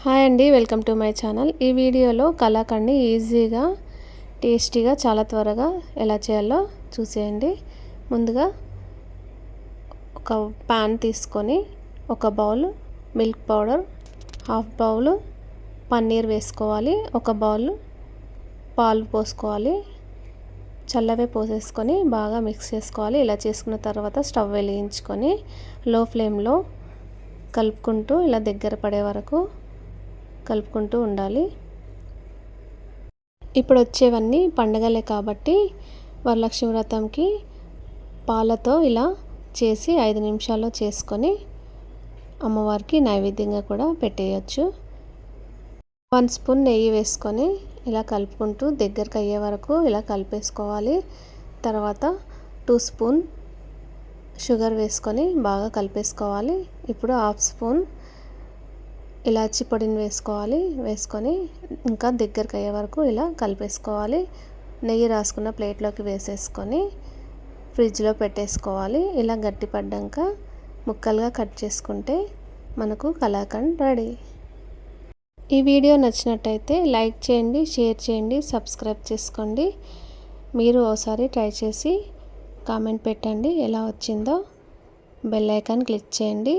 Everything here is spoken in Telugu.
హాయ్ అండి, వెల్కమ్ టు మై ఛానల్. ఈ వీడియోలో కలాకండ్ని ఈజీగా టేస్టీగా చాలా త్వరగా ఎలా చేయాలో చూసేయండి. ముందుగా ఒక పాన్ తీసుకొని ఒక bowl milk powder, half bowl paneer వేసుకోవాలి, ఒక బౌల్ పాలు పోసుకోవాలి. చల్లవే పోసేసుకొని బాగా మిక్స్ చేసుకోవాలి. ఇలా చేసుకున్న తర్వాత స్టవ్ వెలిగించుకొని లో ఫ్లేమ్లో కలుపుకుంటూ ఇలా దగ్గర పడే వరకు కలుపుకుంటూ ఉండాలి. ఇప్పుడు వచ్చేవన్నీ పండగలే కాబట్టి వరలక్ష్మి వ్రతంకి పాలతో ఇలా చేసి 5 నిమిషాల్లో చేసుకొని అమ్మవారికి నైవేద్యంగా కూడా పెట్టేయచ్చు. 1 స్పూన్ నెయ్యి వేసుకొని ఇలా కలుపుకుంటూ దగ్గరకు అయ్యే వరకు ఇలా కలిపేసుకోవాలి. తర్వాత 2 స్పూన్ షుగర్ వేసుకొని బాగా కలిపేసుకోవాలి. ఇప్పుడు 1/2 స్పూన్ ఇలాచి పొడిని వేసుకొని ఇంకా దగ్గరికి అయ్యే వరకు ఇలా కలిపేసుకోవాలి. నెయ్యి రాసుకున్న ప్లేట్లోకి వేసేసుకొని ఫ్రిడ్జ్లో పెట్టేసుకోవాలి. ఇలా గట్టి పడ్డాక ముక్కలుగా కట్ చేసుకుంటే మనకు కలాకండ్ రెడీ. ఈ వీడియో నచ్చినట్టయితే లైక్ చేయండి, షేర్ చేయండి, సబ్స్క్రైబ్ చేసుకోండి. మీరు ఒకసారి ట్రై చేసి కామెంట్ పెట్టండి ఎలా వచ్చిందో. బెల్ ఐకాన్ క్లిక్ చేయండి.